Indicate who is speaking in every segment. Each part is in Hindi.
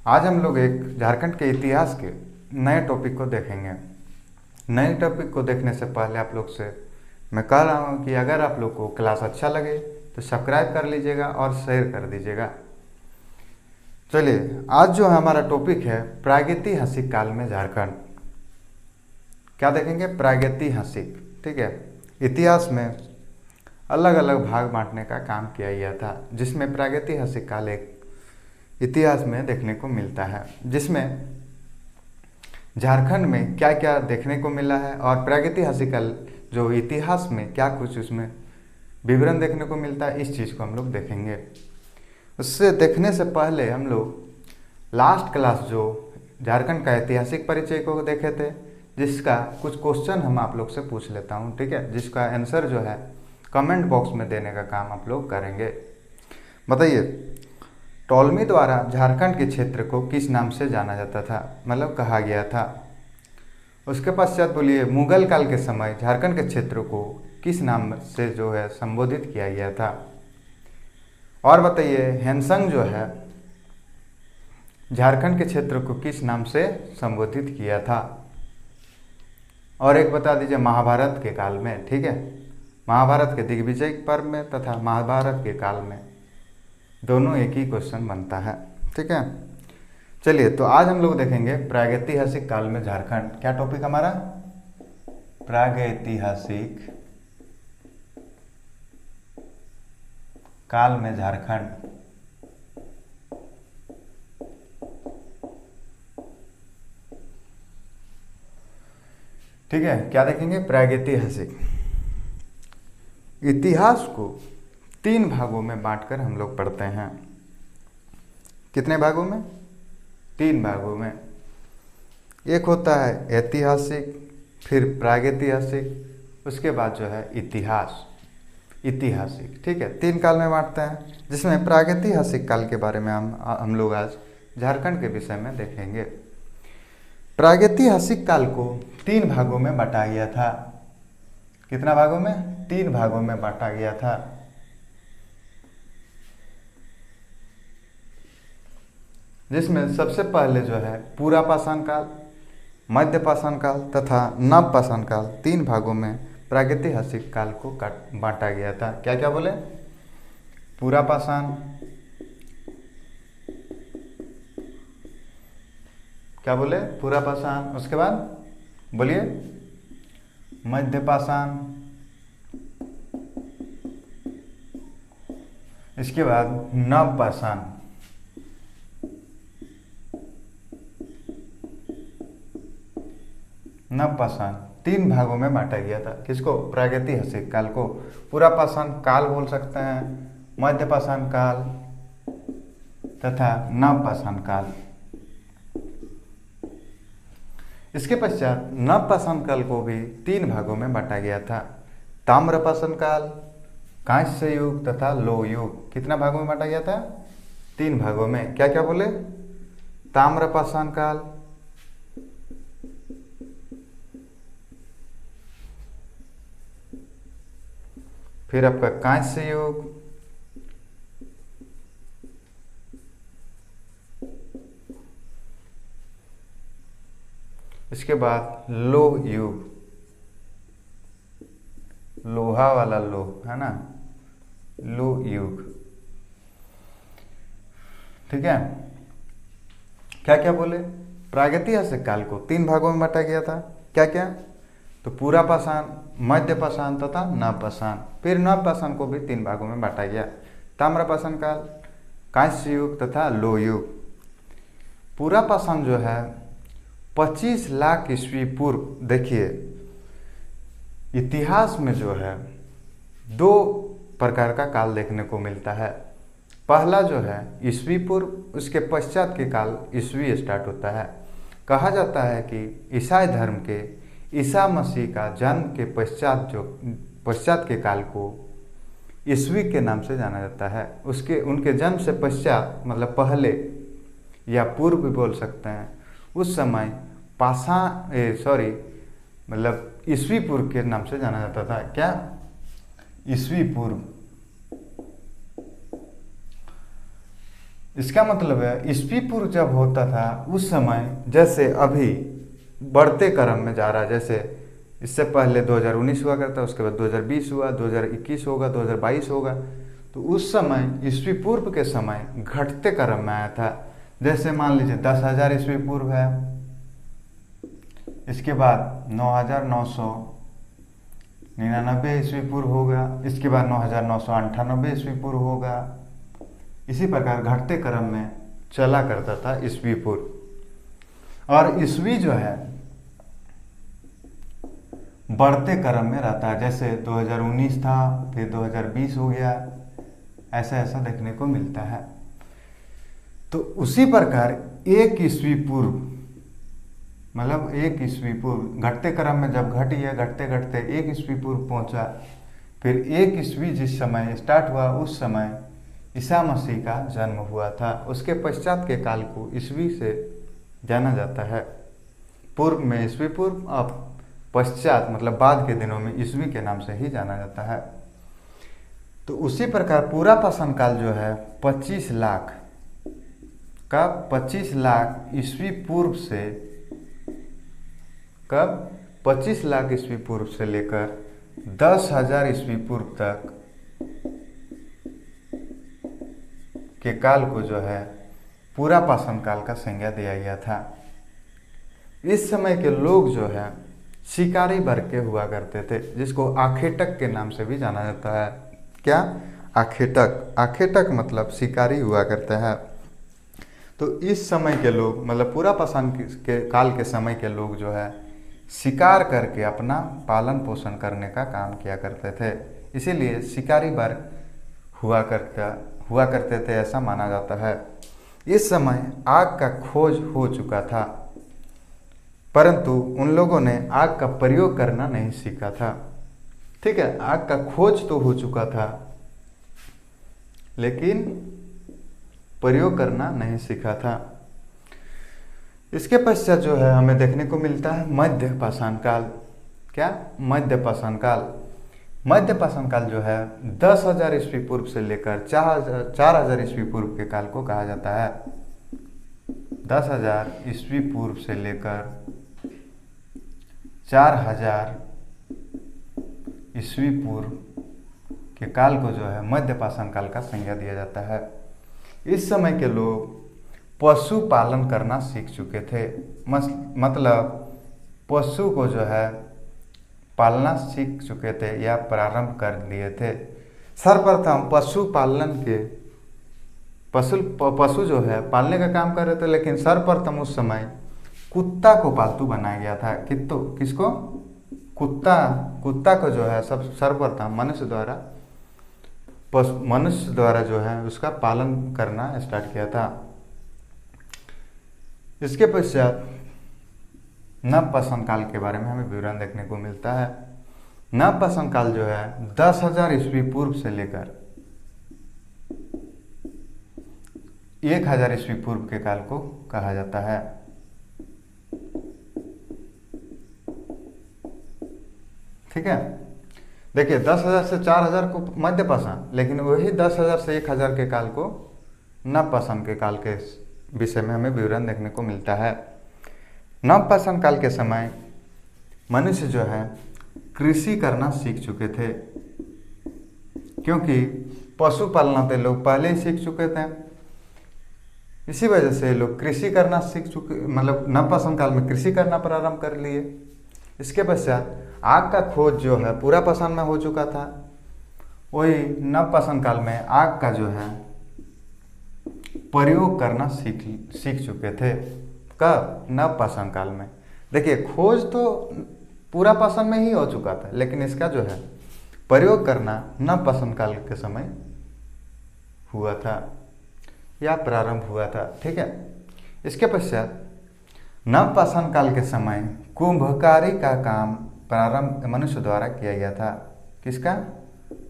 Speaker 1: आज हम लोग एक झारखंड के इतिहास के नए टॉपिक को देखेंगे। नए टॉपिक को देखने से पहले आप लोग से मैं कह रहा हूँ कि अगर आप लोग को क्लास अच्छा लगे तो सब्सक्राइब कर लीजिएगा और शेयर कर दीजिएगा। चलिए, आज जो हमारा टॉपिक है प्रागैतिहासिक काल में झारखंड। क्या देखेंगे? प्रागैतिहासिक। ठीक है, इतिहास में अलग अलग भाग बांटने का काम किया गया था, जिसमें प्रागैतिहासिक काल एक इतिहास में देखने को मिलता है, जिसमें झारखंड में क्या क्या देखने को मिला है और प्रागैतिहासिक काल जो इतिहास में क्या कुछ उसमें विवरण देखने को मिलता है, इस चीज़ को हम लोग देखेंगे। उससे देखने से पहले हम लोग लास्ट क्लास जो झारखंड का ऐतिहासिक परिचय को देखे थे, जिसका कुछ क्वेश्चन हम आप लोग से पूछ लेता हूँ। ठीक है, जिसका आंसर जो है कमेंट बॉक्स में देने का काम आप लोग करेंगे। बताइए, टॉलमी द्वारा झारखंड के क्षेत्र को किस नाम से जाना जाता था, मतलब कहा गया था। उसके पश्चात बोलिए, मुगल काल के समय झारखंड के क्षेत्र को किस नाम से जो है संबोधित किया गया था। और बताइए, हैनसंग जो है झारखंड के क्षेत्र को किस नाम से संबोधित किया था। और एक बता दीजिए, महाभारत के काल में। ठीक है, महाभारत के दिग्विजय पर्व में तथा महाभारत के काल में दोनों एक ही क्वेश्चन बनता है। ठीक है, चलिए तो आज हम लोग देखेंगे प्रागैतिहासिक काल में झारखंड। क्या टॉपिक हमारा? प्रागैतिहासिक काल में झारखंड। ठीक है, क्या देखेंगे? प्रागैतिहासिक। इतिहास को 3 भागों में बांटकर हम लोग पढ़ते हैं। कितने भागों में? 3 भागों में। एक होता है ऐतिहासिक, फिर प्रागैतिहासिक, उसके बाद जो है इतिहास ऐतिहासिक। ठीक है, 3 काल में बांटते हैं, जिसमें प्रागैतिहासिक काल के बारे में हम लोग आज झारखंड के विषय में देखेंगे। प्रागैतिहासिक काल को 3 भागों में बांटा गया था। कितना भागों में? 3 भागों में बांटा गया था। जिसमें सबसे पहले जो है पूरा पाषाण काल, मध्य पाषाण काल तथा नव पाषाण काल, 3 भागों में प्रागैतिहासिक काल को बांटा गया था। क्या क्या बोले? पूरा पाषाण, क्या बोले? पूरा पाषाण। उसके बाद बोलिए मध्य पाषाण, इसके बाद नव पाषाण। नव पाषाण 3 भागों में बांटा गया था। किसको? प्रागैतिहासिक काल को। पूरा पाषाण काल बोल सकते हैं, मध्य पाषाण काल तथा नव पाषाण काल। इसके पश्चात नव पाषाण काल को भी 3 भागों में बांटा गया था। ताम्र पाषाण काल, कांस्य युग तथा लौह युग। कितना भागों में बांटा गया था? 3 भागों में। क्या क्या बोले? ताम्र पाषाण काल, फिर आपका कांस्य युग, इसके बाद लौह युग, लोहा वाला लोह है ना, लौह युग। ठीक है, क्या क्या बोले? प्रागैतिहासिक काल को 3 भागों में बांटा गया था। क्या क्या? तो पूरा पाषाण, मध्य पाषाण तथा नव पाषाण। फिर नव पाषाण को भी 3 भागों में बांटा गया। ताम्र पाषाण काल, कांस्य युग तथा लौह युग। पूरा पाषाण जो है 25 लाख ईस्वी पूर्व। देखिए, इतिहास में जो है 2 प्रकार का काल देखने को मिलता है। पहला जो है ईस्वी पूर्व, उसके पश्चात के काल ईस्वी स्टार्ट होता है। कहा जाता है कि ईसाई धर्म के ईसा मसीह का जन्म के पश्चात के काल को ईस्वी के नाम से जाना जाता है। उनके जन्म से पश्चात मतलब पहले या पूर्व भी बोल सकते हैं, उस समय मतलब ईस्वी पूर्व के नाम से जाना जाता था। क्या? ईस्वी पूर्व। इसका मतलब है ईस्वी पूर्व जब होता था उस समय, जैसे अभी बढ़ते क्रम में जा रहा है, जैसे इससे पहले 2019 हुआ करता, उसके बाद 2020 हुआ, 2021 होगा, 2022 होगा, तो उस समय ईस्वी पूर्व के समय घटते क्रम में आया था। जैसे मान लीजिए 10,000 ईस्वी पूर्व है, इसके बाद 9,999 ईस्वी पूर्व होगा, इसके बाद 9,998 ईस्वी पूर्व होगा। इसी प्रकार घटते क्रम में चला करता था ईस्वी पूर्व। और ईस्वी जो है बढ़ते क्रम में रहता है, जैसे 2019 था, फिर 2020 हो गया, ऐसा ऐसा देखने को मिलता है। तो उसी प्रकार एक ईस्वी पूर्व, मतलब एक ईस्वी पूर्व घटते क्रम में जब घट गया, घटते घटते एक ईस्वी पूर्व पहुंचा, फिर एक ईस्वी जिस समय स्टार्ट हुआ उस समय ईसा मसीह का जन्म हुआ था। उसके पश्चात के काल को ईस्वी से जाना जाता है। पूर्व में ईस्वी पूर्व, अब पश्चात मतलब बाद के दिनों में ईस्वी के नाम से ही जाना जाता है। तो उसी प्रकार पूरा पाषाण काल जो है 25 लाख का 25 लाख ईस्वी पूर्व से, कब 25 लाख ईस्वी पूर्व से लेकर 10,000 ईस्वी पूर्व तक के काल को जो है पूरा पाषाण काल का संज्ञा दिया गया था। इस समय के लोग जो है शिकारी वर्ग के हुआ करते थे, जिसको आखेटक के नाम से भी जाना जाता है। क्या? आखेटक। आखेटक मतलब शिकारी हुआ करते हैं। तो इस समय के लोग, मतलब पूरा पाषाण के काल के समय के लोग जो है शिकार करके अपना पालन पोषण करने का काम किया करते थे, इसीलिए शिकारी वर्ग हुआ करते थे, ऐसा माना जाता है। इस समय आग का खोज हो चुका था, परंतु उन लोगों ने आग का प्रयोग करना नहीं सीखा था। ठीक है, आग का खोज तो हो चुका था, लेकिन प्रयोग करना नहीं सीखा था। इसके पश्चात जो है हमें देखने को मिलता है मध्य पाषाण काल। क्या? मध्य पाषाण काल। मध्य पाषाण काल जो है 10,000 ईस्वी पूर्व से लेकर 4,000 ईस्वी पूर्व के काल को कहा जाता है। 10,000 ईस्वी पूर्व से लेकर 4,000 ईस्वी पूर्व के काल को जो है मध्य पाषाण काल का संज्ञा दिया जाता है। इस समय के लोग पशु पालन करना सीख चुके थे, मतलब पशु को जो है पालना सीख चुके थे या प्रारंभ कर दिए थे। सर्वप्रथम पशु पालन के पशु जो है पालने का काम कर रहे थे, लेकिन सर्वप्रथम उस समय कुत्ता को पालतू बनाया गया था। किसको? कुत्ता को जो है सर्वप्रथम मनुष्य द्वारा जो है उसका पालन करना स्टार्ट किया था। इसके पश्चात नव पाषाण काल के बारे में हमें विवरण देखने को मिलता है। नव पाषाण काल जो है 10,000 ईस्वी पूर्व से लेकर 1,000 ईस्वी पूर्व के काल को कहा जाता है। ठीक है, देखिए 10,000 से 4,000 को मध्य पाषाण, लेकिन वही 10,000 से 1,000 के काल को नव पाषाण के काल के विषय में हमें विवरण देखने को मिलता है। नव पाषाण काल के समय मनुष्य जो है कृषि करना सीख चुके थे, क्योंकि पशु पालना तो लोग पहले ही सीख चुके थे। इसी वजह से लोग कृषि करना सीख चुके, मतलब नव पाषाण काल में कृषि करना प्रारंभ कर लिए। इसके पश्चात आग का खोज जो है पूरा पाषाण में हो चुका था, वही नव पाषाण काल में आग का जो है प्रयोग करना सीख चुके थे। कब? नव पाषाण काल में। देखिए खोज तो पूरा पाषाण में ही हो चुका था, लेकिन इसका जो है प्रयोग करना नव पाषाण काल के समय हुआ था या प्रारंभ हुआ था। ठीक है, इसके पश्चात नव पाषाण काल के समय कुंभकारी का काम प्रारंभ मनुष्य द्वारा किया गया था। किसका?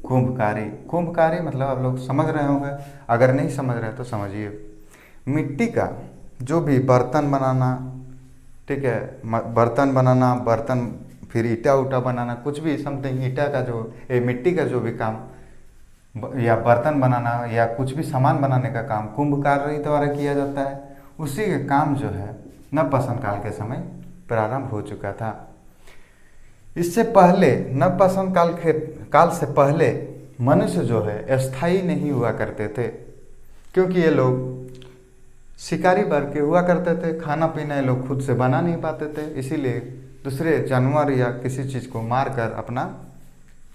Speaker 1: कुंभकारी। कुंभकारी मतलब आप लोग समझ रहे होंगे, अगर नहीं समझ रहे तो समझिए। मिट्टी का जो भी बर्तन बनाना, ठीक है, बर्तन बनाना, फिर ईटा उटा बनाना, कुछ भी समथिंग ईटा का जो मिट्टी का जो भी काम या बर्तन बनाना या कुछ भी सामान बनाने का काम कुंभकार द्वारा किया जाता है। उसी का काम जो है नवपाषाण काल के समय प्रारंभ हो चुका था। इससे पहले नवपाषाण काल से पहले मनुष्य जो है स्थायी नहीं हुआ करते थे, क्योंकि ये लोग शिकारी वर्ग के हुआ करते थे। खाना पीना ये लोग खुद से बना नहीं पाते थे, इसीलिए दूसरे जानवर या किसी चीज़ को मार कर अपना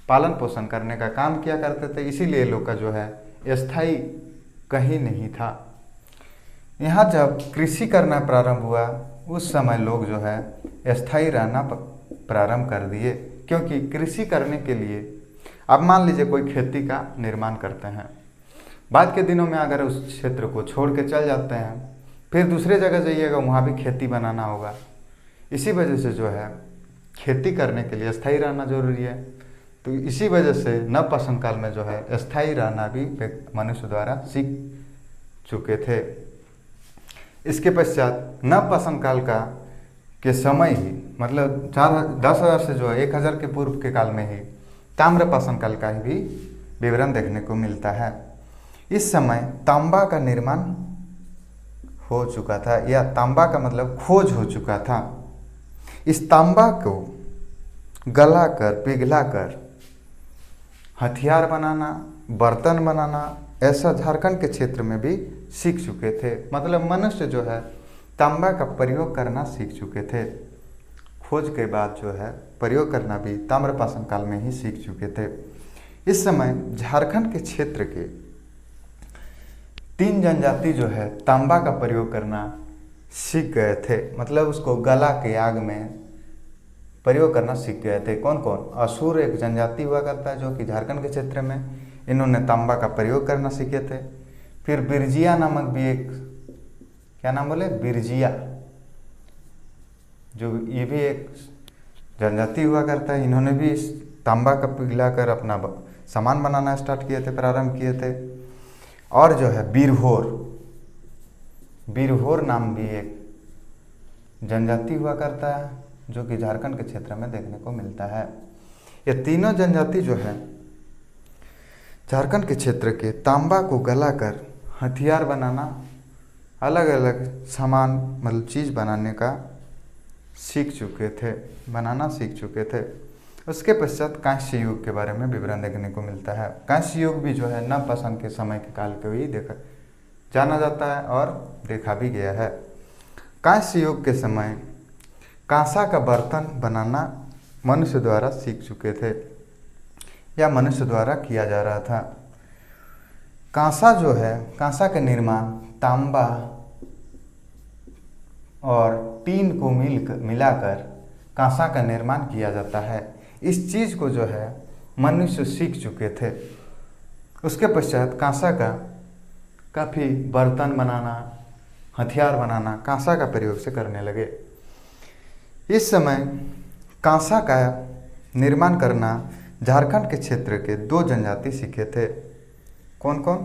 Speaker 1: पालन पोषण करने का काम किया करते थे। इसीलिए लोग का जो है स्थायी कहीं नहीं था। यहाँ जब कृषि करना प्रारंभ हुआ उस समय लोग जो है स्थायी रहना प्रारंभ कर दिए, क्योंकि कृषि करने के लिए अब मान लीजिए कोई खेती का निर्माण करते हैं, बाद के दिनों में अगर उस क्षेत्र को छोड़ के चल जाते हैं, फिर दूसरे जगह जाइएगा, वहाँ भी खेती बनाना होगा। इसी वजह से जो है खेती करने के लिए स्थायी रहना जरूरी है। तो इसी वजह से नवपाषाण काल में जो है स्थायी रहना भी मनुष्य द्वारा सीख चुके थे। इसके पश्चात नवपाषाण काल के समय ही मतलब 10,000 से जो है 1,000 के पूर्व के काल में ही ताम्रपाषाण काल का भी विवरण देखने को मिलता है। इस समय तांबा का निर्माण हो चुका था, या तांबा का मतलब खोज हो चुका था। इस तांबा को गलाकर पिघलाकर हथियार बनाना, बर्तन बनाना, ऐसा झारखंड के क्षेत्र में भी सीख चुके थे। मतलब मनुष्य जो है तांबा का प्रयोग करना सीख चुके थे। खोज के बाद जो है प्रयोग करना भी ताम्रपाषाण काल में ही सीख चुके थे। इस समय झारखंड के क्षेत्र के 3 जनजाति जो है तांबा का प्रयोग करना सीख गए थे। मतलब उसको गला के आग में प्रयोग करना सीख गए थे। कौन कौन? असुर एक जनजाति हुआ करता है जो कि झारखंड के क्षेत्र में, इन्होंने तांबा का प्रयोग करना सीखे थे। फिर बिरजिया नामक भी एक, क्या नाम बोले, बिरजिया, जो ये भी एक जनजाति हुआ करता है। इन्होंने भी इस तांबा का पिघलाकर अपना सामान बनाना स्टार्ट किए थे, प्रारंभ किए थे। और जो है बीरहोर नाम भी एक जनजाति हुआ करता है जो कि झारखंड के क्षेत्र में देखने को मिलता है। ये तीनों जनजाति जो है झारखंड के क्षेत्र के तांबा को गलाकर हथियार बनाना, अलग अलग सामान मतलब चीज़ बनाने का सीख चुके थे, बनाना सीख चुके थे। उसके पश्चात कांस्य युग के बारे में विवरण देखने को मिलता है। कांस्य युग भी जो है नवपाषाण के समय के काल को ही देखा जाना जाता है और देखा भी गया है। कांस्य युग के समय कांसा का बर्तन बनाना मनुष्य द्वारा सीख चुके थे, या मनुष्य द्वारा किया जा रहा था। कांसा जो है, कांसा का निर्माण तांबा और टीन को मिलाकर कांसा का निर्माण किया जाता है। इस चीज़ को जो है मनुष्य सीख चुके थे। उसके पश्चात कांसा का काफ़ी बर्तन बनाना, हथियार बनाना कांसा का प्रयोग से करने लगे। इस समय कांसा का निर्माण करना झारखंड के क्षेत्र के 2 जनजाति सीखे थे। कौन कौन?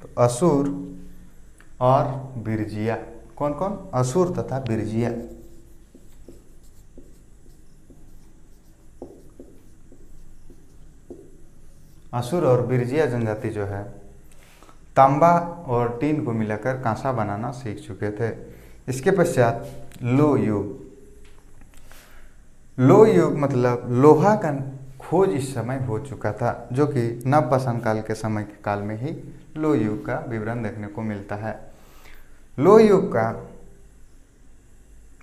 Speaker 1: तो असुर और बिरजिया। कौन कौन? असुर तथा बिरजिया। असुर और बिरजिया जनजाति जो है तांबा और टीन को मिलाकर कांसा बनाना सीख चुके थे। इसके पश्चात लो युग। लो युग मतलब लोहा का खोज इस समय हो चुका था, जो कि नवपाषाण काल के समय के काल में ही लो युग का विवरण देखने को मिलता है। लो युग का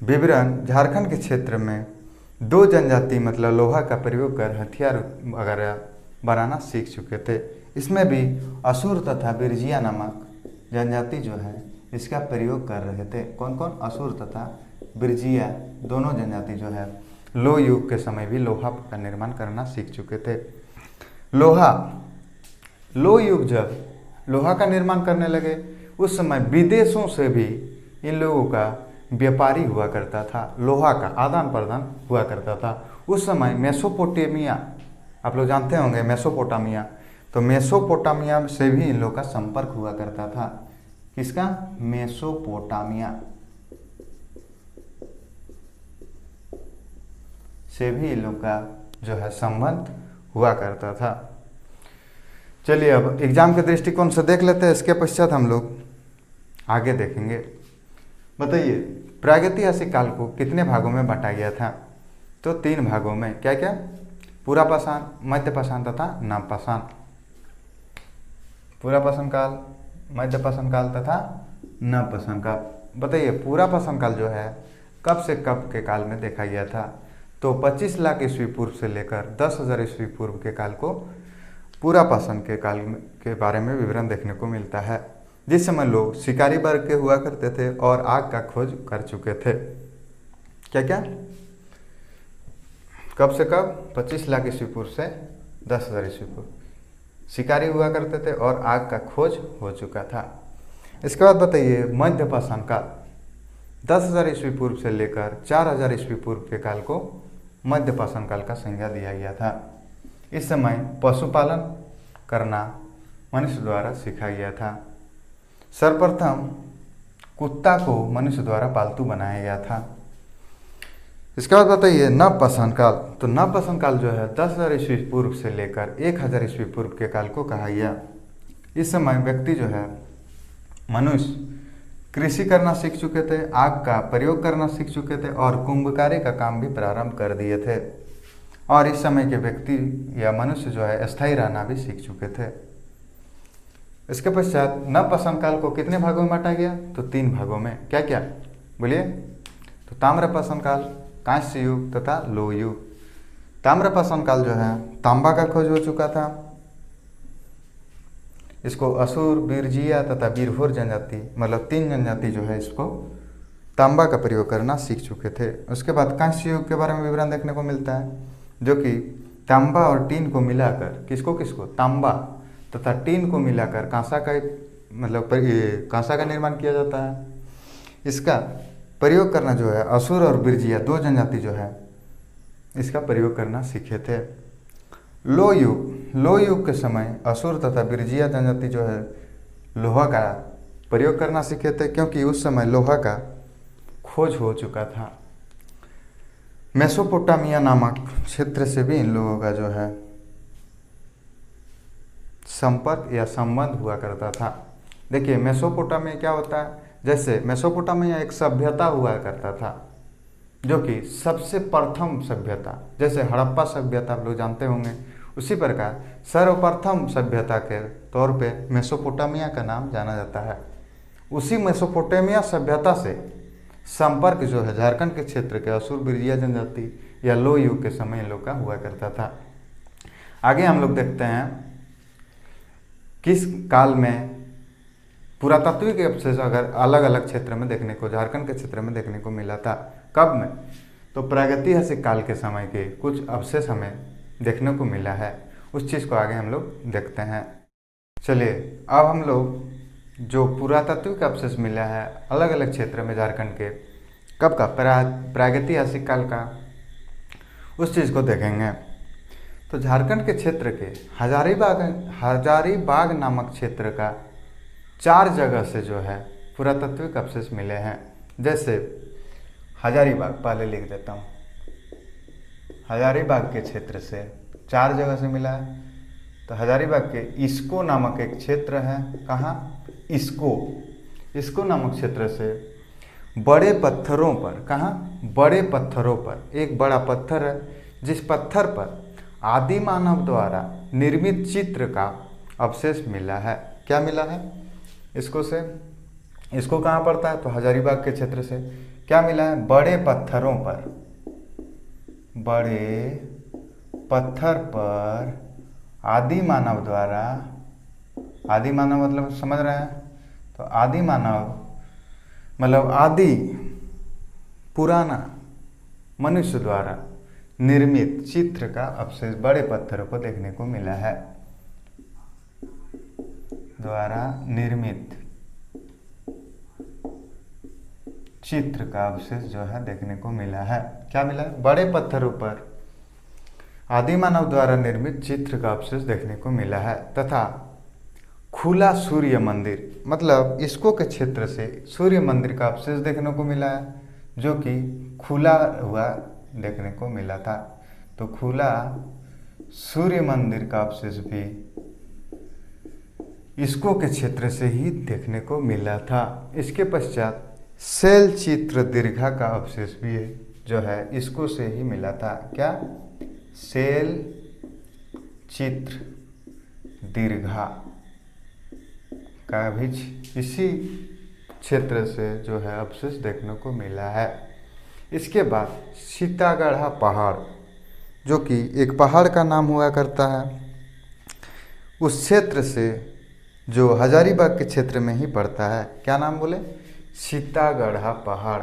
Speaker 1: विवरण झारखंड के क्षेत्र में 2 जनजाति मतलब लोहा का प्रयोग कर हथियार वगैरह बनाना सीख चुके थे। इसमें भी असुर तथा बिरजिया नामक जनजाति जो है इसका प्रयोग कर रहे थे। कौन कौन? असुर तथा बिरजिया दोनों जनजाति जो है लो युग के समय भी लोहा का निर्माण करना सीख चुके थे। लो युग जब लोहा का निर्माण करने लगे उस समय विदेशों से भी इन लोगों का व्यापारी हुआ करता था, लोहा का आदान प्रदान हुआ करता था। उस समय मेसोपोटामिया, आप लोग जानते होंगे मेसोपोटामिया, तो मेसोपोटामिया से भी इन लोगों का संपर्क हुआ करता था। किसका? मेसोपोटामिया से भी इन लोग का जो है संबंध हुआ करता था। चलिए अब एग्जाम के दृष्टिकोण से देख लेते हैं, इसके पश्चात हम लोग आगे देखेंगे। बताइए प्रागैतिहासिक काल को कितने भागों में बांटा गया था? तो 3 भागों में। क्या क्या? पुरापाषाण, मध्यपाषाण तथा नवपाषाण। पुरापाषाण काल, मध्यपाषाण काल तथा नवपाषाण काल। बताइए पुरापाषाण काल जो है कब से कब के काल में देखा गया था? तो 25 लाख ईस्वी पूर्व से लेकर 10,000 ईस्वी पूर्व के काल को पुरापाषाण के काल के बारे में विवरण देखने को मिलता है, जिस समय लोग शिकारी वर्ग के हुआ करते थे और आग का खोज कर चुके थे। क्या क्या? कब से कब? 25 लाख ईस्वी पूर्व से 10,000 ईस्वी पूर्व शिकारी हुआ करते थे और आग का खोज हो चुका था। इसके बाद बताइए मध्यपाषाण काल, 10,000 ईस्वी पूर्व से लेकर 4,000 ईस्वी पूर्व के काल को मध्यपाषाण काल का संज्ञा दिया गया था। इस समय पशुपालन करना मनुष्य द्वारा सीखा गया था। सर्वप्रथम कुत्ता को मनुष्य द्वारा पालतू बनाया गया था। इसके बाद बताइए नवपाषाण काल। तो नवपाषाण काल जो है 10,000 ईस्वी पूर्व से लेकर 1,000 ईस्वी पूर्व के काल को कहा गया। इस समय व्यक्ति जो है मनुष्य कृषि करना सीख चुके थे, आग का प्रयोग करना सीख चुके थे और कुंभकारी का काम भी प्रारंभ कर दिए थे। और इस समय के व्यक्ति या मनुष्य जो है स्थायी रहना भी सीख चुके थे। इसके पश्चात नवपाषाण काल को कितने भागों में बांटा गया? तो 3 भागों में। क्या क्या? बोलिए। तो ताम्रपाषाण काल, कांस्य युग तथा लोह युग। ताम्रपाषाण काल जो है तांबा का खोज हो चुका था। इसको असुर, बीरजिया तथा बीरहोर जनजाति, मतलब 3 जनजाति जो है इसको तांबा का प्रयोग करना सीख चुके थे। उसके बाद कांस्य युग के बारे में विवरण देखने को मिलता है, जो कि तांबा और टीन को मिलाकर किसको किसको? तांबा तथा टीन को मिलाकर कांसा का मतलब कांसा का निर्माण किया जाता है। इसका प्रयोग करना जो है असुर और बीरजिया 2 जनजाति जो है इसका प्रयोग करना सीखे थे। लोह युग के समय असुर तथा बीरजिया जनजाति जो है लोहा का प्रयोग करना सीखे थे, क्योंकि उस समय लोहा का खोज हो चुका था। मेसोपोटामिया नामक क्षेत्र से भी इन लोगों का जो है संपर्क या संबंध हुआ करता था। देखिए मेसोपोटामिया क्या होता है? जैसे मेसोपोटामिया एक सभ्यता हुआ करता था, जो कि सबसे प्रथम सभ्यता, जैसे हड़प्पा सभ्यता आप लोग जानते होंगे, उसी प्रकार सर्वप्रथम सभ्यता के तौर पे मेसोपोटामिया का नाम जाना जाता है। उसी मेसोपोटामिया सभ्यता से संपर्क जो है झारखंड के क्षेत्र के असुर, बीरजिया जनजाति या लोह युग के समय इन लोग का हुआ करता था। आगे हम लोग देखते हैं किस काल में पुरातात्विक अवशेष अगर अलग अलग क्षेत्र में देखने को, झारखंड के क्षेत्र में देखने को मिला था। कब में? तो प्रागैतिहासिक काल के समय के कुछ अवशेष हमें देखने को मिला है, उस चीज़ को आगे हम लोग देखते हैं। चलिए अब हम लोग जो पुरातात्विक अवशेष मिला है अलग अलग क्षेत्र में झारखंड के, कब का? प्रागैतिहासिक काल का, उस चीज़ को देखेंगे। तो झारखंड के क्षेत्र के हजारीबाग नामक क्षेत्र का 4 जगह से जो है पुरातात्विक अवशेष मिले हैं। जैसे हजारीबाग, पहले लिख देता हूँ, हजारीबाग के क्षेत्र से 4 जगह से मिला है। तो हजारीबाग के इसको नामक एक क्षेत्र है। कहाँ? इसको नामक क्षेत्र से बड़े पत्थरों पर, कहाँ? बड़े पत्थरों पर एक बड़ा पत्थर है, जिस पत्थर पर आदि मानव द्वारा निर्मित चित्र का अवशेष मिला है। क्या मिला है? इसको कहाँ पड़ता है? तो हजारीबाग के क्षेत्र से क्या मिला है? बड़े पत्थरों पर, बड़े पत्थर पर आदि मानव द्वारा, आदि मानव मतलब समझ रहे हैं? तो आदि मानव मतलब आदि पुराना मनुष्य द्वारा निर्मित चित्र का अवशेष बड़े पत्थरों को देखने को मिला है। द्वारा निर्मित चित्र का अवशेष जो है देखने को मिला है। क्या मिला है? बड़े पत्थरों पर आदि मानव द्वारा निर्मित चित्र का अवशेष देखने को मिला है। तथा खुला सूर्य मंदिर, मतलब इसको के क्षेत्र से सूर्य मंदिर का अवशेष देखने को मिला है, जो कि खुला हुआ देखने को मिला था। तो खुला सूर्य मंदिर का अवशेष भी इसको के क्षेत्र से ही देखने को मिला था। इसके पश्चात शैल चित्र दीर्घा का अवशेष भी है जो है इसको से ही मिला था। क्या? शैल चित्र दीर्घा का भी इसी क्षेत्र से जो है अवशेष देखने को मिला है। इसके बाद सीतागढ़ा पहाड़, जो कि एक पहाड़ का नाम हुआ करता है, उस क्षेत्र से जो हजारीबाग के क्षेत्र में ही पड़ता है। क्या नाम बोले? सीतागढ़ा पहाड़।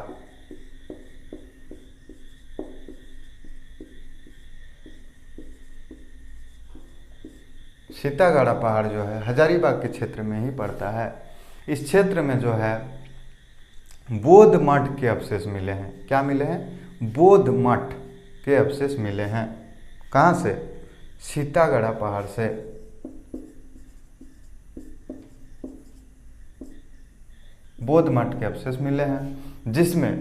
Speaker 1: सीतागढ़ा पहाड़ जो है हजारीबाग के क्षेत्र में ही पड़ता है। इस क्षेत्र में जो है बौद्ध मठ के अवशेष मिले हैं। क्या मिले हैं? बौद्ध मठ के अवशेष मिले हैं। कहाँ से? सीतागढ़ा पहाड़ से। बौद्ध मठ के अवशेष मिले हैं जिसमें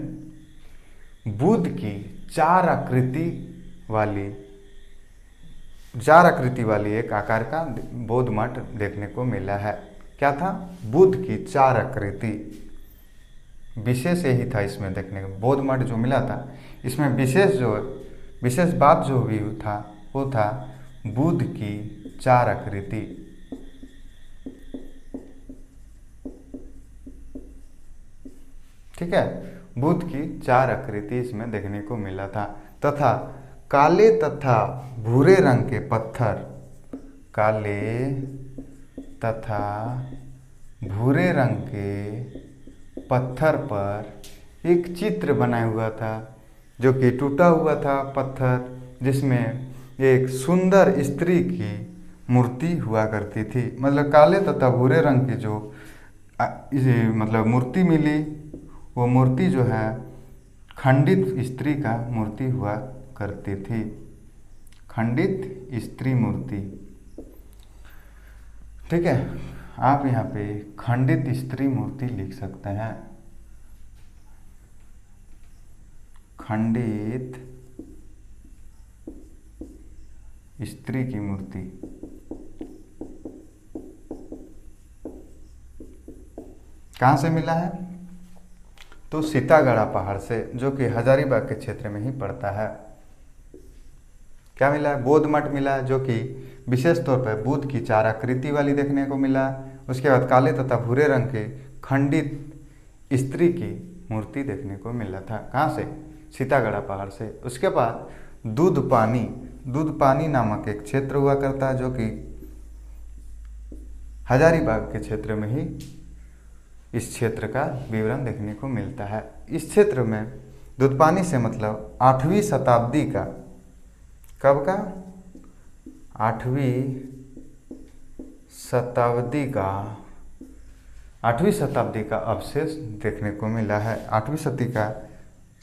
Speaker 1: बुद्ध की चार आकृति वाली एक आकार का बौद्ध मठ देखने को मिला है। क्या था? बुद्ध की चार आकृति। विशेष यही था इसमें देखने को। बौद्ध मठ जो मिला था इसमें विशेष बात जो भी था वो था बुद्ध की चार आकृति। ठीक है, बुद्ध की चार आकृति इसमें देखने को मिला था तथा काले तथा भूरे रंग के पत्थर, काले तथा भूरे रंग के पत्थर पर एक चित्र बनाया हुआ था जो कि टूटा हुआ था पत्थर, जिसमें एक सुंदर स्त्री की मूर्ति हुआ करती थी। मतलब काले तथा भूरे रंग की जो मतलब मूर्ति मिली, वो मूर्ति जो है खंडित स्त्री का मूर्ति हुआ करती थी। खंडित स्त्री मूर्ति। ठीक है, आप यहाँ पे खंडित स्त्री मूर्ति लिख सकते हैं। खंडित स्त्री की मूर्ति। कहाँ से मिला है? तो सीतागढ़ा पहाड़ से, जो कि हजारीबाग के क्षेत्र में ही पड़ता है। क्या मिला है? बौद्ध मठ मिला है जो कि विशेष तौर पर बुद्ध की चार आकृति वाली देखने को मिला। उसके बाद काले तथा भूरे रंग के खंडित स्त्री की मूर्ति देखने को मिला था। कहाँ से? सीतागढ़ा पहाड़ से। उसके बाद दूध पानी नामक एक क्षेत्र हुआ करता है जो कि हजारीबाग के क्षेत्र में ही इस क्षेत्र का विवरण देखने को मिलता है। इस क्षेत्र में दूधपानी से मतलब 8वीं शताब्दी का, कब का? 8वीं शताब्दी का अवशेष देखने को मिला है। 8वीं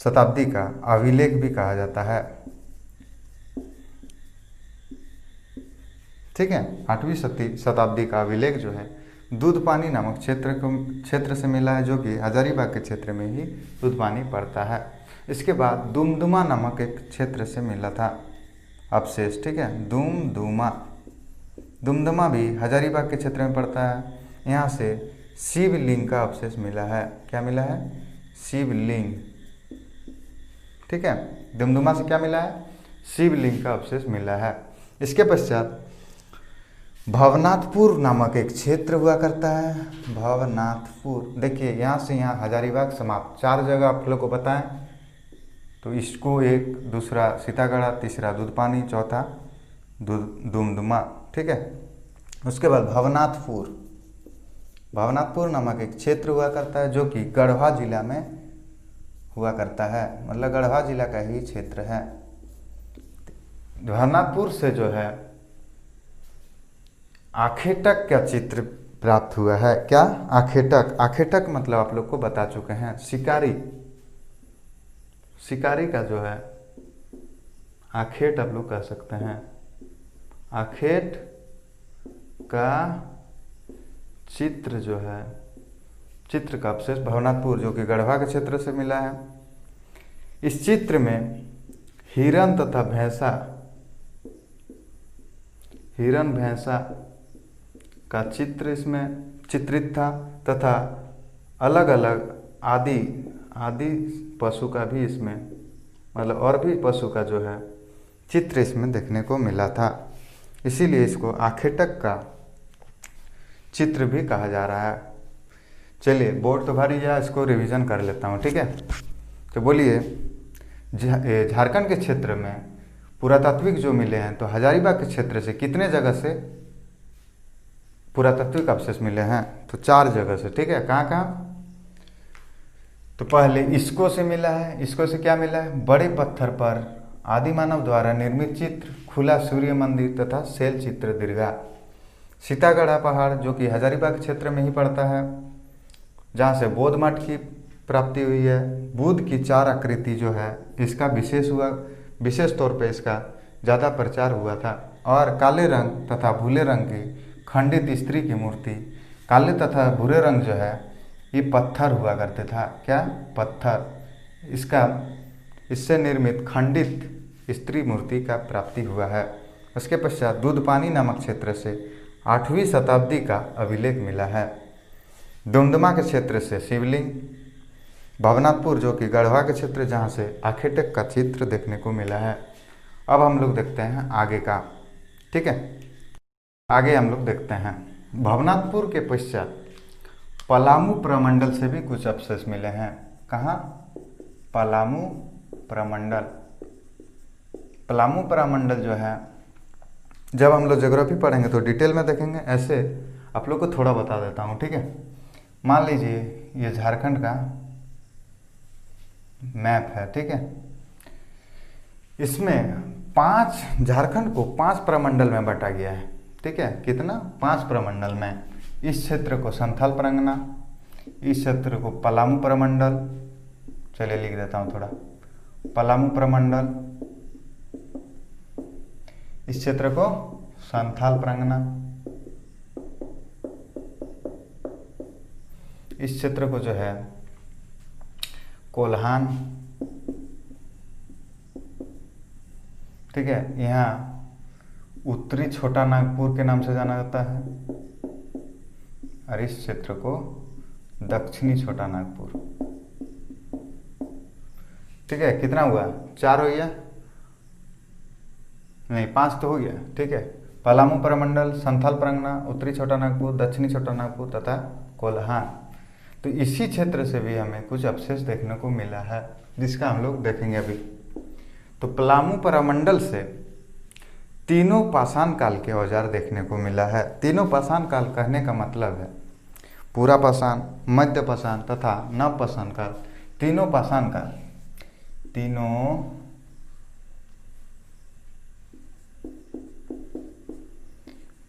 Speaker 1: शताब्दी का अभिलेख भी कहा जाता है। ठीक है, 8वीं शताब्दी का अभिलेख जो है दूधपानी नामक क्षेत्र से मिला है जो कि हजारीबाग के क्षेत्र में ही दूधपानी पड़ता है। इसके बाद दुमदुमा नामक एक क्षेत्र से मिला था अवशेष। ठीक है, दुमदुमा भी हजारीबाग के क्षेत्र में पड़ता है। यहाँ से शिवलिंग का अवशेष मिला है। क्या मिला है? शिवलिंग। ठीक है, दुमदुमा से क्या मिला है? शिवलिंग का अवशेष मिला है। इसके पश्चात भवनाथपुर नामक एक क्षेत्र हुआ करता है। भवनाथपुर, देखिए यहाँ से यहाँ हजारीबाग समाप्त, 4 जगह आप लोग को बताएं तो इसको एक, दूसरा सीतागढ़ा, तीसरा दूधपानी, चौथा दुमदुमा। ठीक है, उसके बाद भवनाथपुर नामक एक क्षेत्र हुआ करता है जो कि गढ़वा जिला में हुआ करता है। मतलब गढ़वा जिला का ही क्षेत्र है। भवनाथपुर से जो है आखेटक का चित्र प्राप्त हुआ है। क्या? आखेटक मतलब आप लोग को बता चुके हैं, शिकारी का जो है आखेट आप लोग कह सकते हैं। आखेट का चित्र जो है, चित्र का अवशेष भवनाथपुर जो कि गढ़वा के क्षेत्र से मिला है। इस चित्र में हिरण तथा भैंसा का चित्र इसमें चित्रित था तथा अलग अलग आदि आदि पशु का भी इसमें मतलब और भी पशु का जो है चित्र इसमें देखने को मिला था। इसीलिए इसको आखेटक का चित्र भी कहा जा रहा है। चलिए बोर्ड तो भारी है, इसको रिवीजन कर लेता हूँ, ठीक है। तो बोलिए झारखंड के क्षेत्र में पुरातात्विक जो मिले हैं तो हजारीबाग के क्षेत्र से कितने जगह से पुरातात्विक अवशेष मिले हैं? तो 4 जगह से, ठीक है। कहाँ कहाँ? तो पहले इसको से मिला है। इसको से क्या मिला है? बड़े पत्थर पर आदि मानव द्वारा निर्मित चित्र, खुला सूर्य मंदिर तथा शैल चित्र दीर्घा। सीतागढ़ा पहाड़ जो कि हजारीबाग क्षेत्र में ही पड़ता है, जहाँ से बौद्ध मठ की प्राप्ति हुई है। बुद्ध की 4 आकृति जो है इसका विशेष तौर पे इसका ज़्यादा प्रचार हुआ था। और काले रंग तथा भूरे रंग की खंडित स्त्री की मूर्ति, काले तथा भूरे रंग जो है ये पत्थर हुआ करते था। क्या? पत्थर। इससे निर्मित खंडित स्त्री मूर्ति का प्राप्ति हुआ है। उसके पश्चात दूधपानी नामक क्षेत्र से 8वीं शताब्दी का अभिलेख मिला है। डुमडुमा के क्षेत्र से शिवलिंग, भवनाथपुर जो कि गढ़वा के क्षेत्र जहाँ से आखेटक का चित्र देखने को मिला है। अब हम लोग देखते हैं आगे का, ठीक है। आगे हम लोग देखते हैं भवनाथपुर के पश्चात पलामू प्रमंडल से भी कुछ अवशेष मिले हैं। कहाँ? पलामू प्रमंडल। पलामू प्रमंडल जो है जब हम लोग ज्योग्राफी पढ़ेंगे तो डिटेल में देखेंगे, ऐसे आप लोग को थोड़ा बता देता हूँ, ठीक है। मान लीजिए ये झारखंड का मैप है, ठीक है। इसमें झारखंड को 5 प्रमंडल में बांटा गया है, ठीक है। कितना? 5 प्रमंडल में। इस क्षेत्र को संथाल परगना, इस क्षेत्र को पलामू प्रमंडल, चलिए लिख देता हूँ थोड़ा, पलामू प्रमंडल, इस क्षेत्र को संथाल परगना, इस क्षेत्र को जो है कोल्हान, ठीक है। यहाँ उत्तरी छोटा नागपुर के नाम से जाना जाता है और इस क्षेत्र को दक्षिणी छोटा नागपुर, ठीक है। कितना हुआ? 4 हो गया? नहीं, 5 तो हो गया, ठीक है। पलामू प्रमंडल, संथाल परगना, उत्तरी छोटा नागपुर, दक्षिणी छोटा नागपुर तथा कोल्हान। तो इसी क्षेत्र से भी हमें कुछ अवशेष देखने को मिला है, जिसका हम लोग देखेंगे अभी। तो पलामू प्रमंडल से तीनों पाषाण काल के औजार देखने को मिला है। तीनों पाषाण काल कहने का मतलब है पूरा पाषाण, मध्य पाषाण तथा नव पाषाण काल। तीनों पाषाण काल, तीनों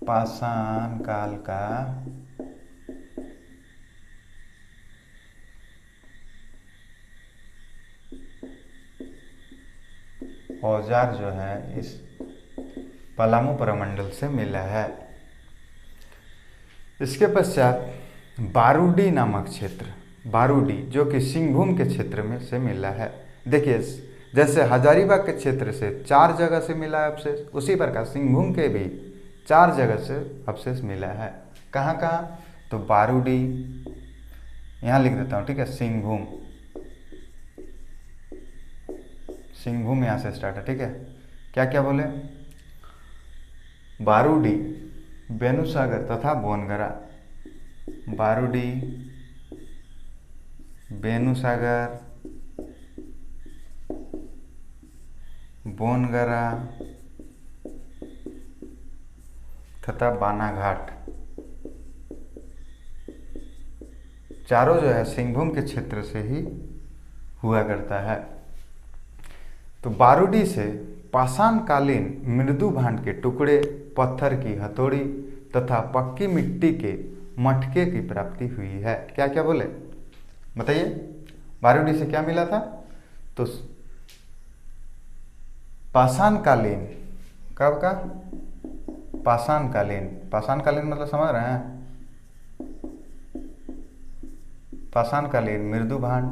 Speaker 1: पाषाण काल का औजार जो है इस पलामू प्रमंडल से मिला है। इसके पश्चात बारूडी नामक क्षेत्र, बारूडी जो कि सिंहभूम के क्षेत्र में से मिला है। देखिए जैसे हजारीबाग के क्षेत्र से 4 जगह से मिला है अवशेष, उसी प्रकार सिंहभूम के भी 4 जगह से अवशेष मिला है। कहाँ कहाँ? तो बारूडी, यहाँ लिख देता हूँ, ठीक है। सिंहभूम, सिंहभूम यहाँ से स्टार्ट है, ठीक है। क्या क्या बोले? बारूडी, बेनुसागर तथा बोनगरा। बारूडी, बेनुसागर, बोनगरा तथा बानाघाट, चारों जो है सिंहभूम के क्षेत्र से ही हुआ करता है। तो बारूडी से पाषाणकालीन मृदु भांड के टुकड़े, पत्थर की हथौड़ी तथा पक्की मिट्टी के मटके की प्राप्ति हुई है। क्या क्या बोले? बताइए। बारूडी से क्या मिला था? तो पाषाणकालीन, कब का? पाषाणकालीन। पाषाणकालीन मतलब समझ रहे हैं? पाषाणकालीन मृदु भांड,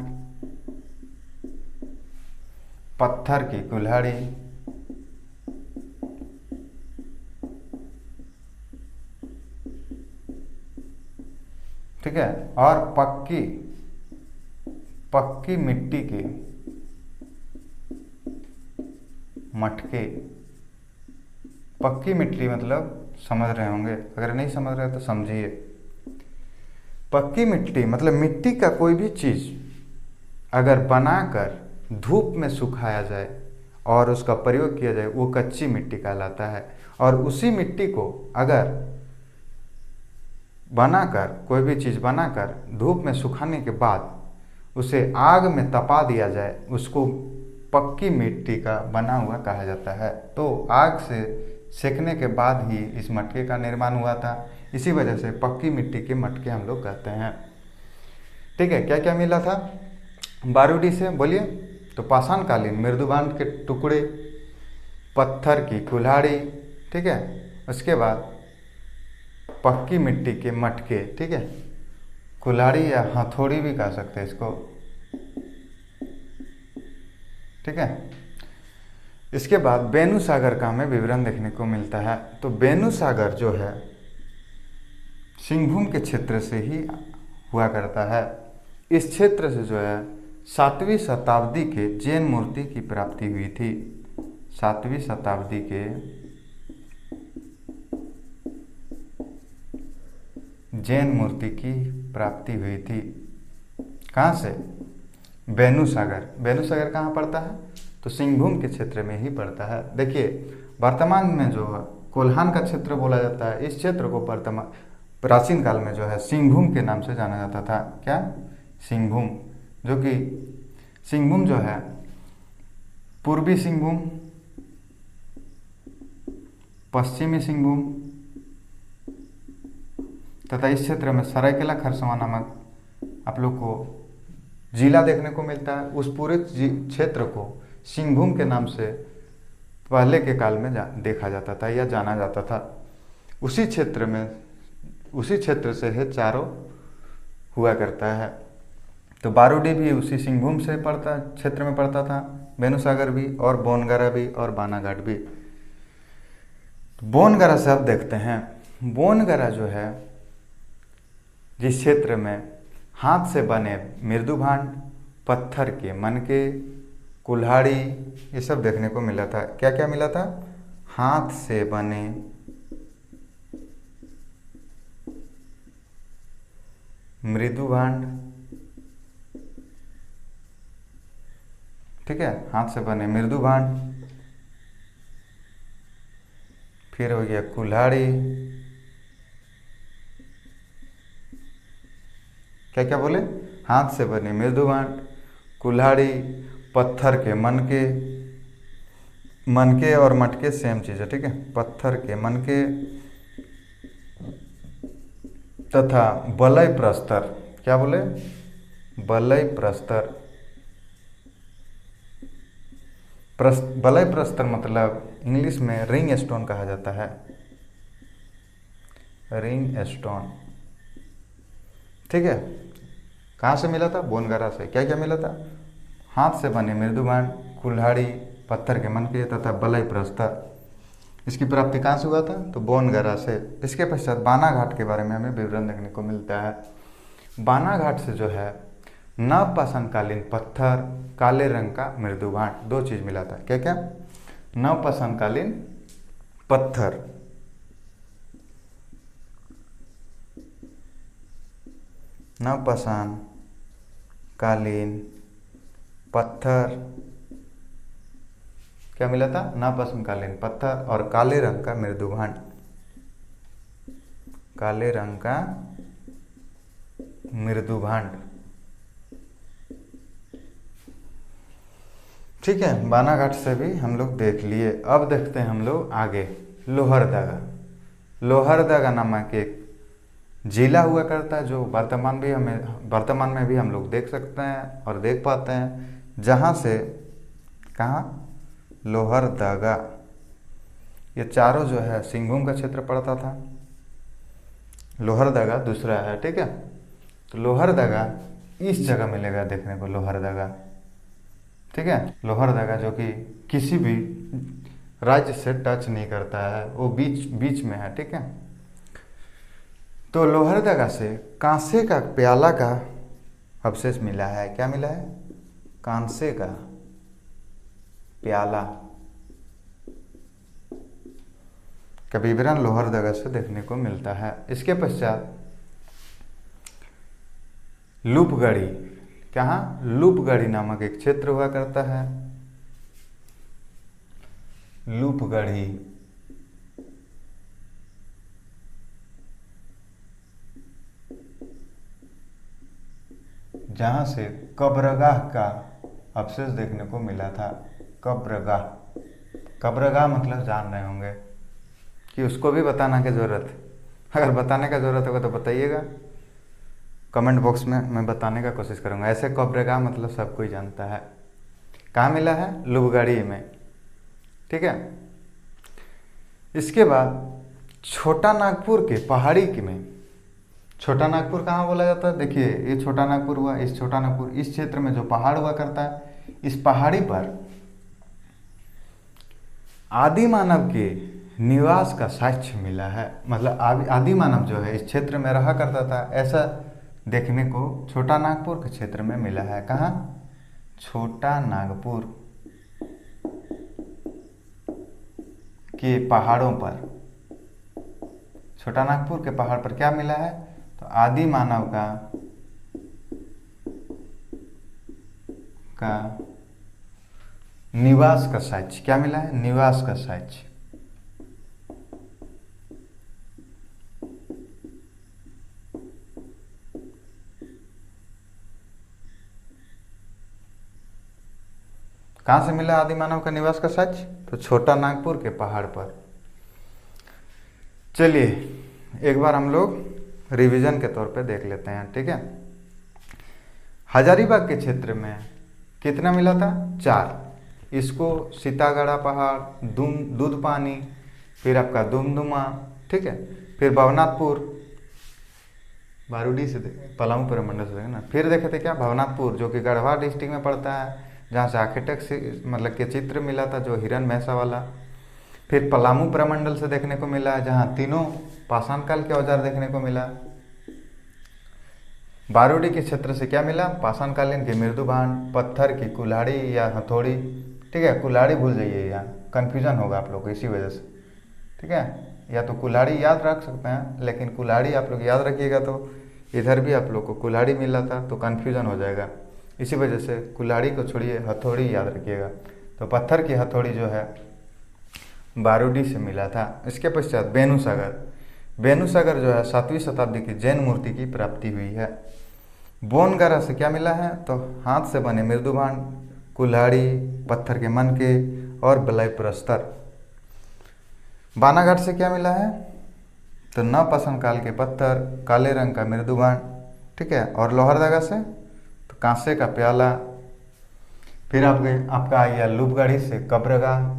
Speaker 1: पत्थर की कुल्हाड़ी, ठीक है। और पक्की मिट्टी की मटके। पक्की मिट्टी मतलब समझ रहे होंगे, अगर नहीं समझ रहे तो समझिए। पक्की मिट्टी मतलब मिट्टी का कोई भी चीज़ अगर बनाकर धूप में सुखाया जाए और उसका प्रयोग किया जाए वो कच्ची मिट्टी कहलाता है। और उसी मिट्टी को अगर बनाकर कोई भी चीज़ बनाकर धूप में सुखाने के बाद उसे आग में तपा दिया जाए उसको पक्की मिट्टी का बना हुआ कहा जाता है। तो आग से सेकने के बाद ही इस मटके का निर्माण हुआ था, इसी वजह से पक्की मिट्टी के मटके हम लोग कहते हैं। ठीक है, क्या क्या मिला था बारूदी से बोलिए? तो पाषाणकालीन मृदुबांध के टुकड़े, पत्थर की कुल्हाड़ी, ठीक है, उसके बाद पक्की मिट्टी के मटके, ठीक है, कुल्हाड़ी या हथौड़ी भी कह सकते हैं इसको, ठीक है। इसके बाद बेनू सागर का हमें विवरण देखने को मिलता है। तो बेनू सागर जो है सिंहभूम के क्षेत्र से ही हुआ करता है। इस क्षेत्र से जो है 7वीं शताब्दी के जैन मूर्ति की प्राप्ति हुई थी। 7वीं शताब्दी के जैन मूर्ति की प्राप्ति हुई थी। कहाँ से? बेनू सागर। बेनू सागर कहाँ पड़ता है? तो सिंहभूम के क्षेत्र में ही पड़ता है। देखिए वर्तमान में जो है कोल्हान का क्षेत्र बोला जाता है। इस क्षेत्र को वर्तमान प्राचीन काल में जो है सिंहभूम के नाम से जाना जाता था। क्या? सिंहभूम। जो कि सिंहभूम जो है पूर्वी सिंहभूम, पश्चिमी सिंहभूम तथा इस क्षेत्र में सरायकेला खरसावां नामक आप लोग को जिला देखने को मिलता है। उस पूरे क्षेत्र को सिंहभूम के नाम से पहले के काल में देखा जाता था या जाना जाता था। उसी क्षेत्र से है चारों हुआ करता है। तो बारूदी भी उसी सिंहभूम से क्षेत्र में पड़ता था, बेनू सागर भी, और बोनगरा भी, और बानाघाट भी। बोनगरा से अब देखते हैं। बोनगरा जो है जिस क्षेत्र में हाथ से बने मृदुभांड, पत्थर के मनके, कुल्हाड़ी, ये सब देखने को मिला था। क्या क्या मिला था? हाथ से बने मृदुभांड, ठीक है, हाथ से बने मृदुभांड, फिर हो गया कुल्हाड़ी, क्या क्या बोले? हाथ से बने मृदुभांड, कुल्हाड़ी, पत्थर के मनके और मटके सेम चीज़ है, ठीक है, पत्थर के मनके तथा बलय प्रस्तर। क्या बोले? बलय प्रस्तर। बलय प्रस्तर मतलब इंग्लिश में रिंग स्टोन कहा जाता है। रिंग स्टोन, ठीक है। कहाँ से मिला था? बोनगरा से। क्या क्या मिला था? हाथ से बने मृदुभांड, कुल्हाड़ी, पत्थर के मनके तथा बलय प्रस्तर। इसकी प्राप्ति कहाँ से हुआ था? तो बोनगरा से। इसके पश्चात बानाघाट के बारे में हमें विवरण देखने को मिलता है। बानाघाट से जो है नवपाषाणकालीन पत्थर, काले रंग का मृदुभांड, दो चीज मिला था। क्या क्या? नवपाषाणकालीन पत्थर, नवपाषाणकालीन पत्थर, क्या मिला था? नवपाषाणकालीन पत्थर और काले रंग का मृदुभांड, काले रंग का मृदुभांड, ठीक है। बानाघाट से भी हम लोग देख लिए। अब देखते हैं हम लोग आगे लोहरदगा। लोहरदगा नामक एक जिला हुआ करता है जो वर्तमान में भी हम लोग देख सकते हैं और देख पाते हैं। जहाँ से कहाँ? लोहरदगा। ये चारों जो है सिंहभूम का क्षेत्र पड़ता था। लोहरदगा दूसरा है, ठीक है। तो लोहरदगा इस जगह मिलेगा देखने को, लोहरदगा, ठीक है। लोहरदगा जो कि किसी भी राज्य से टच नहीं करता है, वो बीच में है, ठीक है। तो लोहरदगा से कांसे का प्याला का अवशेष मिला है। क्या मिला है? कांसे का प्याला का विवरण लोहरदगा से देखने को मिलता है। इसके पश्चात लूपगढ़ी, कहाँ? लूपगढ़ी नामक एक क्षेत्र हुआ करता है। लूपगढ़ी जहां से कब्रगाह का अवशेष देखने को मिला था। कब्रगाह, कब्रगाह मतलब जान रहे होंगे कि उसको भी बताना की जरूरत है। अगर बताने का जरूरत होगा तो बताइएगा, कमेंट बॉक्स में मैं बताने का कोशिश करूंगा। ऐसे कब्रगाह मतलब सब कोई जानता है। कहाँ मिला है? लूपगढ़ी में, ठीक है। इसके बाद छोटा नागपुर के पहाड़ी में, छोटा नागपुर कहाँ बोला जाता है? देखिए ये छोटा नागपुर हुआ। इस छोटा नागपुर इस क्षेत्र में जो पहाड़ हुआ करता है, इस पहाड़ी पर आदि मानव के निवास का साक्ष्य मिला है। मतलब आदि मानव जो है इस क्षेत्र में रहा करता था, ऐसा देखने को छोटा नागपुर के क्षेत्र में मिला है। कहाँ? छोटा नागपुर के पहाड़ों पर, छोटा नागपुर के पहाड़ पर क्या मिला है? तो आदि मानव का निवास का साक्ष्य। क्या मिला है? निवास का साक्ष्य। कहां से मिला आदि मानव का निवास का साक्ष्य? तो छोटा नागपुर के पहाड़ पर। चलिए एक बार हम लोग रिवीजन के तौर पे देख लेते हैं, ठीक है। हजारीबाग के क्षेत्र में कितना मिला था? 4। इसको सीतागढ़ा पहाड़, दूध पानी, फिर आपका दुमदुमा, ठीक है, फिर भवनाथपुर, बारूडी से पलामू प्रमंडल से ना, फिर देखे थे क्या? भवनाथपुर जो कि गढ़वा डिस्ट्रिक्ट में पड़ता है, जहाँ से आर्किटेक्ट से मतलब के चित्र मिला था जो हिरन भैंसा वाला। फिर पलामू प्रमंडल से देखने को मिला, जहाँ तीनों पाषाण काल के औजार देखने को मिला। बारूडी के क्षेत्र से क्या मिला? पाषाण कालीन के मृदुभांड, पत्थर की कुल्हाड़ी या हथौड़ी, ठीक है। कुल्हाड़ी भूल जाइए, यहाँ कन्फ्यूजन होगा आप लोग को इसी वजह से, ठीक है। या तो कुल्हाड़ी याद रख सकते हैं, लेकिन कुल्हाड़ी आप लोग याद रखिएगा तो इधर भी आप लोग को कुल्हाड़ी मिला था तो कन्फ्यूजन हो जाएगा। इसी वजह से कुल्हाड़ी को छोड़िए, हथौड़ी याद रखिएगा। तो पत्थर की हथौड़ी जो है बारूडी से मिला था। इसके पश्चात बेनूसागर, बेनूसागर जो है 7वीं शताब्दी की जैन मूर्ति की प्राप्ति हुई है। बोनगारा से क्या मिला है? तो हाथ से बने मृदुभांड, कुल्हाड़ी, पत्थर के मनके और बलय प्रस्तर। बानाघाट से क्या मिला है? तो नवपाषाण काल के पत्थर, काले रंग का मृदुभांड, ठीक है। और लोहरदगा से तो कांसे का प्याला। फिर आपका आ गया लूपगढ़ी से कब्रगाह।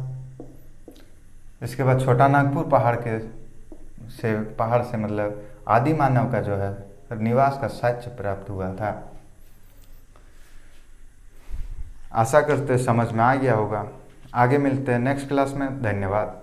Speaker 1: इसके बाद छोटा नागपुर पहाड़ से मतलब आदि मानव का जो है निवास का साक्ष्य प्राप्त हुआ था। आशा करते समझ में आ गया होगा। आगे मिलते हैं नेक्स्ट क्लास में। धन्यवाद।